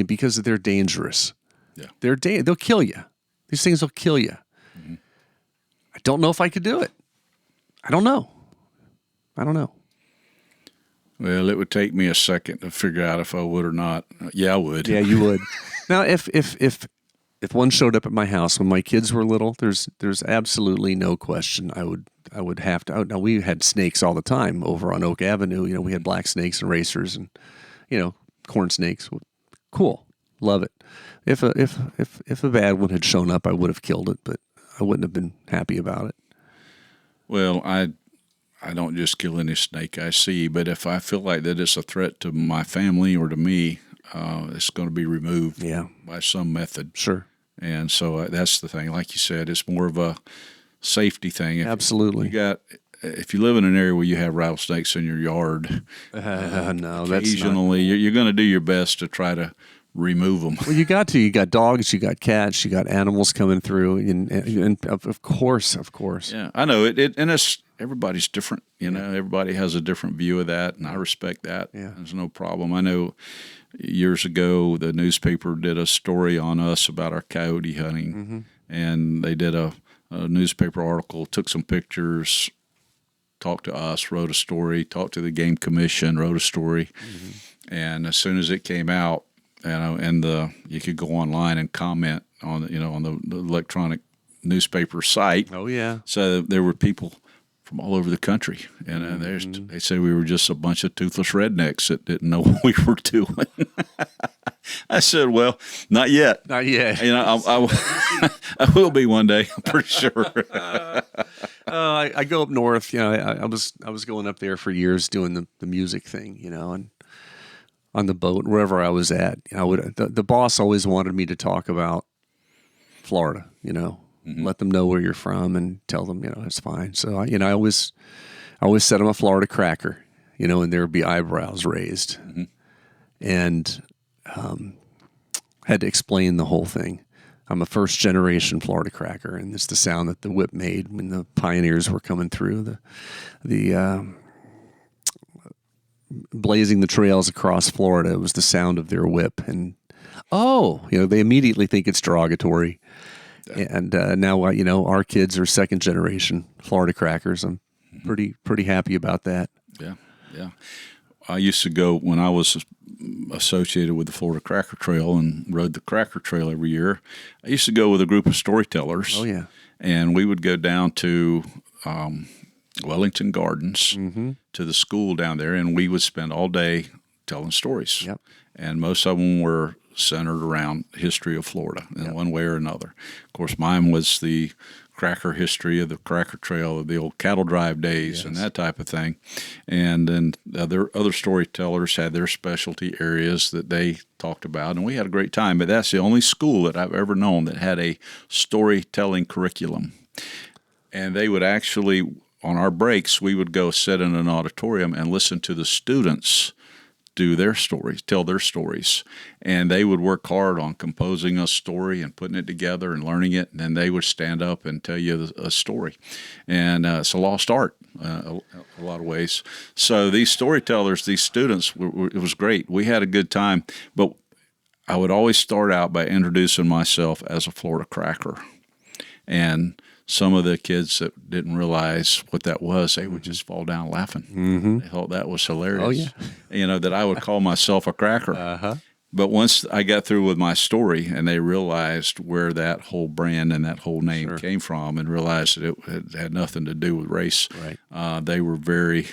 Because they're dangerous. Yeah. They'll kill you. These things will kill you. I don't know if I could do it. I don't know. Well, it would take me a second to figure out if I would or not. Yeah, I would. Yeah, you would. Now, if one showed up at my house when my kids were little, there's absolutely no question I would have to. Now we had snakes all the time over on Oak Avenue. We had black snakes and racers and corn snakes. Cool, love it. If a bad one had shown up, I would have killed it, but I wouldn't have been happy about it. Well, I don't just kill any snake I see, but if I feel like that it's a threat to my family or to me, it's going to be removed by some method. Sure. And so that's the thing. Like you said, it's more of a safety thing. Absolutely. If you live in an area where you have rattlesnakes in your yard, no, occasionally you're going to do your best to try to remove them. Well, you got to. You got dogs, you got cats, you got animals coming through, and of course. Yeah, I know it, and everybody's different. Everybody has a different view of that, and I respect that. Yeah. There's no problem. I know years ago the newspaper did a story on us about our coyote hunting, and they did a newspaper article, took some pictures, talked to us, wrote a story, talked to the Game Commission, wrote a story, and as soon as it came out. You could go online and comment on the electronic newspaper site. Oh yeah. So there were people from all over the country, and they said we were just a bunch of toothless rednecks that didn't know what we were doing. I said, "Well, not yet. Not yet. I will be one day. I'm pretty sure." I go up north. I was going up there for years doing the music thing. And on the boat, wherever I was at, the boss always wanted me to talk about Florida, let them know where you're from and tell them, it's fine. So, I always said I'm a Florida cracker, and there would be eyebrows raised and had to explain the whole thing. I'm a first generation Florida cracker, and it's the sound that the whip made when the pioneers were coming through the blazing the trails across Florida. It was the sound of their whip, and they immediately think it's derogatory. Yeah. And now our kids are second generation Florida crackers. I'm pretty happy about that. Yeah. I used to go when I was associated with the Florida Cracker Trail and rode the Cracker Trail every year. I used to go with a group of storytellers. Oh yeah, and we would go down to Wellington Gardens to the school down there, and we would spend all day telling stories. Yep. And most of them were centered around history of Florida in one way or another. Of course, mine was the cracker history of the Cracker Trail, of the old cattle drive days and that type of thing. And then other storytellers had their specialty areas that they talked about, and we had a great time. But that's the only school that I've ever known that had a storytelling curriculum. And they would actually on our breaks, we would go sit in an auditorium and listen to the students do their stories, tell their stories. And they would work hard on composing a story and putting it together and learning it. And then they would stand up and tell you a story. And it's a lost art, a lot of ways. So these storytellers, these students, it was great. We had a good time. But I would always start out by introducing myself as a Florida cracker. And some of the kids that didn't realize what that was, they would just fall down laughing. They thought that was hilarious. Oh, yeah. That I would call myself a cracker. But once I got through with my story and they realized where that whole brand and that whole name came from and realized that it had nothing to do with race, they were very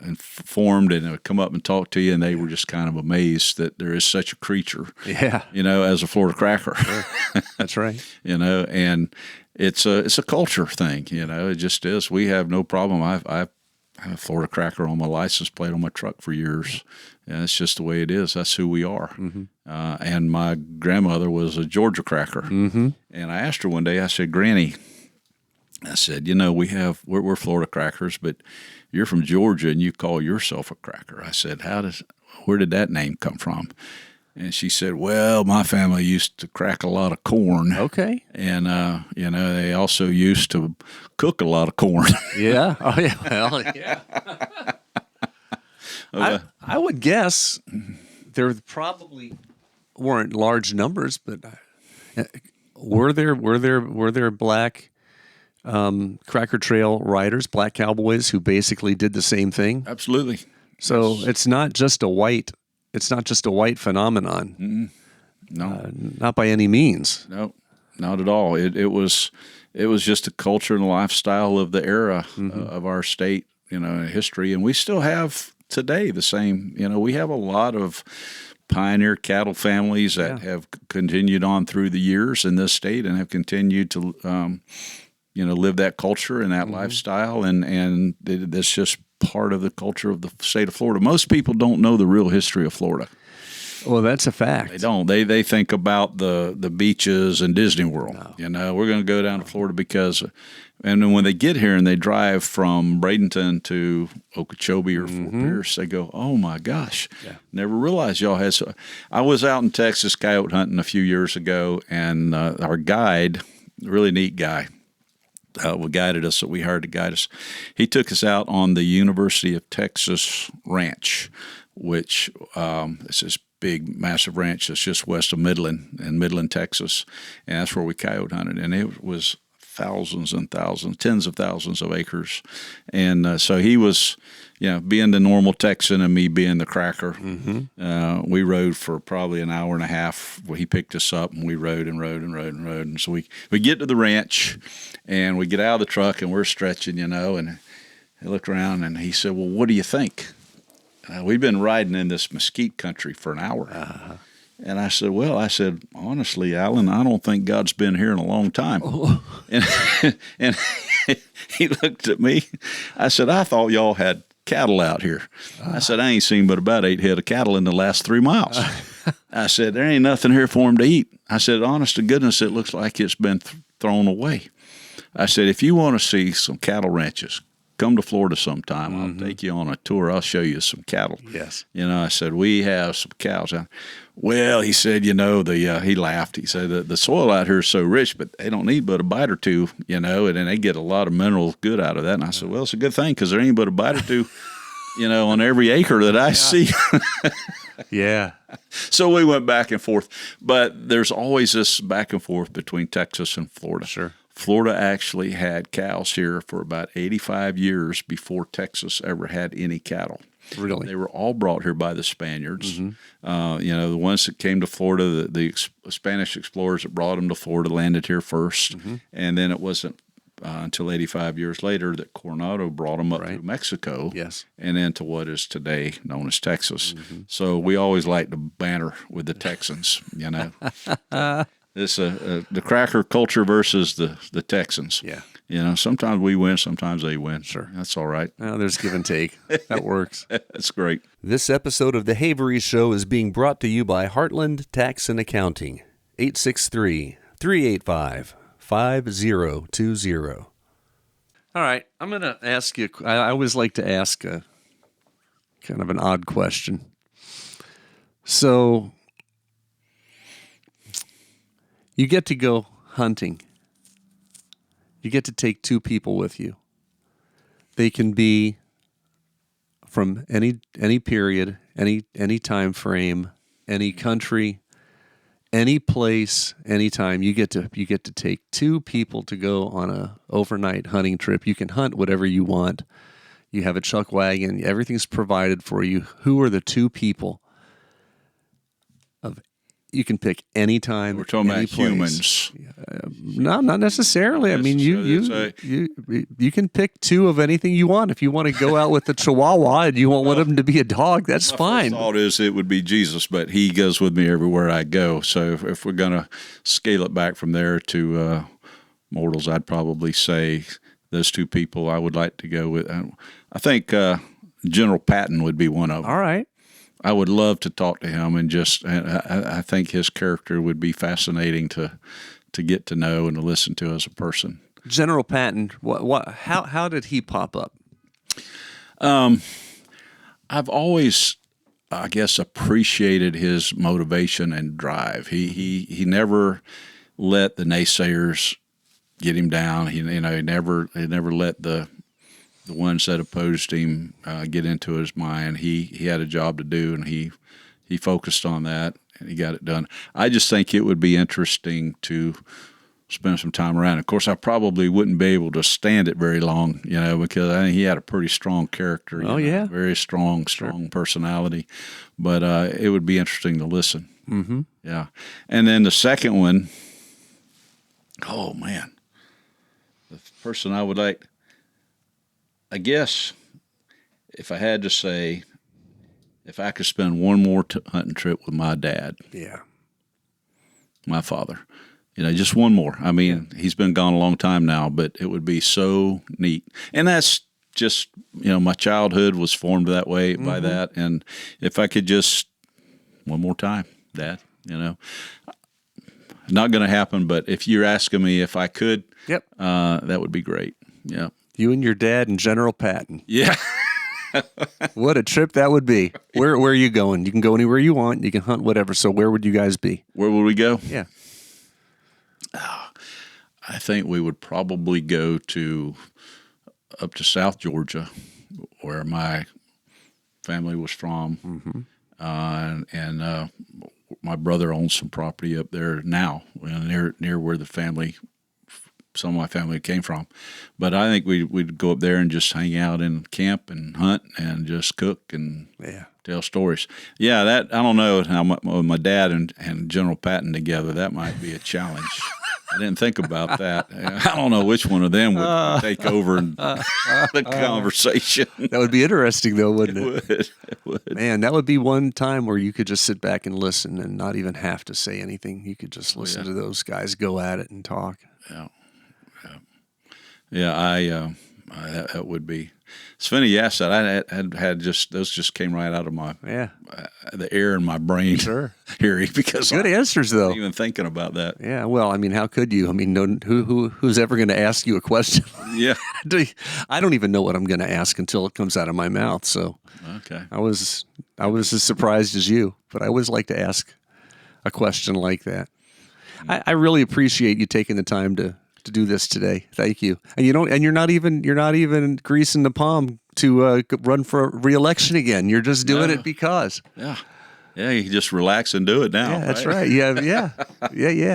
informed, and they would come up and talk to you, and they were just kind of amazed that there is such a creature, as a Florida cracker. That's right. And it's a culture thing, it just is. We have no problem. I've had a Florida cracker on my license plate on my truck for years. And it's just the way it is. That's who we are. And my grandmother was a Georgia cracker. And I asked her one day, I said, Granny, I said, we're Florida crackers, but you're from Georgia and you call yourself a cracker. I said, where did that name come from? And she said, well, my family used to crack a lot of corn. Okay. And, they also used to cook a lot of corn. Yeah. Oh, yeah. Well, yeah. I would guess there probably weren't large numbers, but were there black Cracker Trail riders, black cowboys who basically did the same thing? Absolutely. So it's not just a white phenomenon. No, not by any means. No, not at all. It was just a culture and lifestyle of the era of our state, history, and we still have today the same. We have a lot of pioneer cattle families that have continued on through the years in this state and have continued to, live that culture and that lifestyle, and it's just part of the culture of the state of Florida. Most people don't know the real history of Florida. Well, that's a fact. They don't. They think about the beaches and Disney World. No. We're going to go down to Florida because, and then when they get here and they drive from Bradenton to Okeechobee or Fort Pierce, they go, "Oh my gosh, never realized y'all had." So, I was out in Texas coyote hunting a few years ago, and our guide, really neat guy, guided us. We hired to guide us. He took us out on the University of Texas Ranch, which is this big, massive ranch that's just west of Midland, in Midland, Texas, and that's where we coyote hunted. And it was thousands and thousands, tens of thousands of acres. And so he was, being the normal Texan and me being the cracker. We rode for probably an hour and a half. He picked us up, and we rode and rode and rode and rode. And so we get to the ranch, and we get out of the truck, and we're stretching, and I looked around, and he said, well, what do you think? We've been riding in this mesquite country for an hour. And I said, honestly, Alan, I don't think God's been here in a long time. And he looked at me. I said, I thought y'all had cattle out here. I said, I ain't seen but about 8 head of cattle in the last 3 miles. I said, there ain't nothing here for them to eat. I said, honest to goodness, it looks like it's been thrown away. I said, if you want to see some cattle ranches, come to Florida sometime. I'll take you on a tour. I'll show you some cattle. Yes. I said, we have some cows. Well, he said, he laughed. He said, the soil out here is so rich, but they don't need but a bite or two, and then they get a lot of minerals good out of that. And I said, well, it's a good thing because there ain't but a bite or two, on every acre that I see. Yeah. So we went back and forth. But there's always this back and forth between Texas and Florida. Sure. Florida actually had cows here for about 85 years before Texas ever had any cattle. Really? They were all brought here by the Spaniards. The ones that came to Florida, the Spanish explorers that brought them to Florida landed here first. And then it wasn't until 85 years later that Coronado brought them up to Mexico. Yes. And then to what is today known as Texas. So we always like to banter with the Texans, It's the cracker culture versus the Texans. Yeah. Sometimes we win, sometimes they win. Sure. That's all right. Well, there's give and take. That works. That's great. This episode of The Havery Show is being brought to you by Heartland Tax and Accounting, 863-385-5020. All right, I'm going to ask you. I always like to ask a kind of an odd question. So, you get to go hunting. You get to take two people with you. They can be from any period, any time frame, any country, any place, anytime. You get to take two people to go on a overnight hunting trip. You can hunt whatever you want. You have a chuck wagon. Everything's provided for you. Who are the two people? You can pick any time. We're talking any about place. Humans. No, not necessarily. I mean, you can pick two of anything you want. If you want to go out with the Chihuahua and you want him to be a dog, that's fine. My thought is it would be Jesus, but he goes with me everywhere I go. So if we're going to scale it back from there to mortals, I'd probably say those two people I would like to go with. I think General Patton would be one of them. All right. I would love to talk to him, and I think his character would be fascinating to get to know and to listen to as a person. General Patton, how did he pop up? I've always, I guess, appreciated his motivation and drive. He never let the naysayers get him down. He never let the ones that opposed him get into his mind. He had a job to do, and he focused on that, and he got it done. I just think it would be interesting to spend some time around. Of course, I probably wouldn't be able to stand it very long, because I think he had a pretty strong character. Yeah. Very strong personality. But it would be interesting to listen. Mm-hmm. Yeah. And then the second one, oh, man. The person I would like, I guess, if I had to say, if I could spend one more hunting trip with my dad, my father, just one more. I mean, he's been gone a long time now, but it would be so neat. And that's just, my childhood was formed that way by that. And if I could just one more time, Dad, not going to happen. But if you're asking me if I could, that would be great. Yeah. You and your dad and General Patton. Yeah. What a trip that would be. Where are you going? You can go anywhere you want. You can hunt whatever. So where would you guys be? Where would we go? Yeah. I think we would probably go up to South Georgia, where my family was from. Mm-hmm. And my brother owns some property up there now, near where some of my family came from. But I think we'd go up there and just hang out in camp and hunt and just cook and tell stories. Yeah, that I don't know how my dad and General Patton together, that might be a challenge. I didn't think about that. I don't know which one of them would take over the conversation. That would be interesting, though, wouldn't it? It would. Man, that would be one time where you could just sit back and listen and not even have to say anything. You could just listen to those guys go at it and talk. Yeah. That would be. It's funny you asked that. I had those just came right out of my the air in my brain. Sure, Harry, because good answers though. I'm even thinking about that. Yeah, well, I mean, how could you? I mean, who's ever going to ask you a question? Yeah, I don't even know what I'm going to ask until it comes out of my mouth. So, okay, I was as surprised as you, but I always like to ask a question like that. I really appreciate you taking the time to do this today. Thank you. And you're not even greasing the palm to run for re-election again. You're just doing it because. Yeah. Yeah, you can just relax and do it now. Yeah, that's right. Yeah.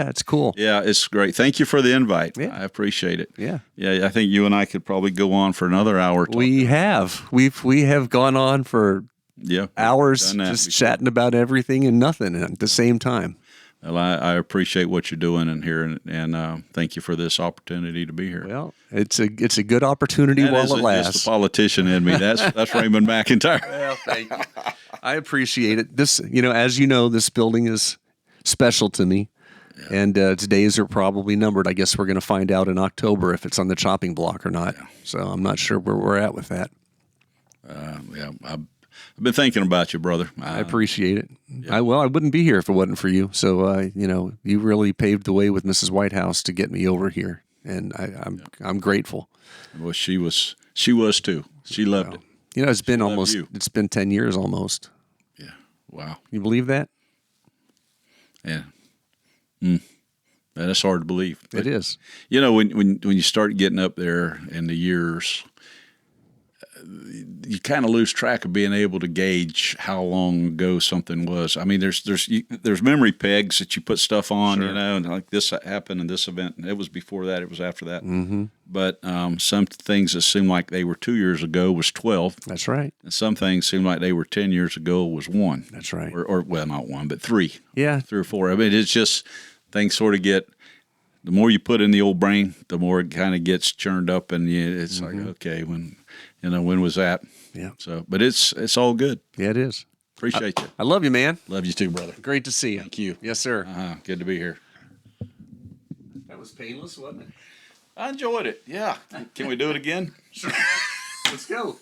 It's cool. Yeah, it's great. Thank you for the invite. Yeah. I appreciate it. Yeah. Yeah, I think you and I could probably go on for another hour. We have gone on for hours just chatting about everything and nothing at the same time. Well, I appreciate what you're doing in here, and thank you for this opportunity to be here. Well, it's a good opportunity while it lasts. It's the politician in me. That's Raymond McIntyre. Well, thank you. I appreciate it. This, as you know, this building is special to me, and its days are probably numbered. I guess we're going to find out in October if it's on the chopping block or not. Yeah. So I'm not sure where we're at with that. I've been thinking about you, brother. I appreciate it. Yeah. I wouldn't be here if it wasn't for you. So, you really paved the way with Mrs. Whitehouse to get me over here. and I'm grateful. Well, she was too. She loved it. You know, it's been 10 years almost. Yeah. Wow. You believe that? Yeah. That's hard to believe. It is. You know, when you start getting up there in the years, you kind of lose track of being able to gauge how long ago something was. I mean, there's memory pegs that you put stuff on, Sure. you know, and like this happened in this event, and it was before that, it was after that. Mm-hmm. But some things that seemed like they were 2 years ago was 12. That's right. And some things seemed like they were 10 years ago was 1. That's right. Or well, not 1, but 3. Yeah. 3 or 4. I mean, it's just things sort of get. The more you put in the old brain, the more it kind of gets churned up, and it's like, okay, when was that? Yeah. So, but it's all good. Yeah, it is. Appreciate you. I love you, man. Love you too, brother. Great to see you. Thank you. Yes, sir. Good to be here. That was painless, wasn't it? I enjoyed it. Yeah. Can we do it again? Sure. Let's go.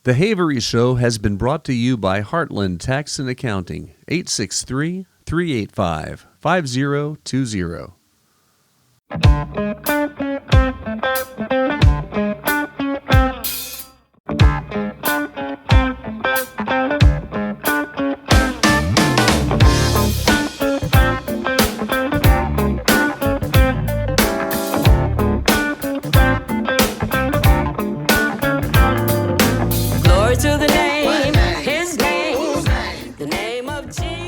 The Havery Show has been brought to you by Heartland Tax and Accounting, 863-385-5020. Glory to the name, his name, the name of Jesus.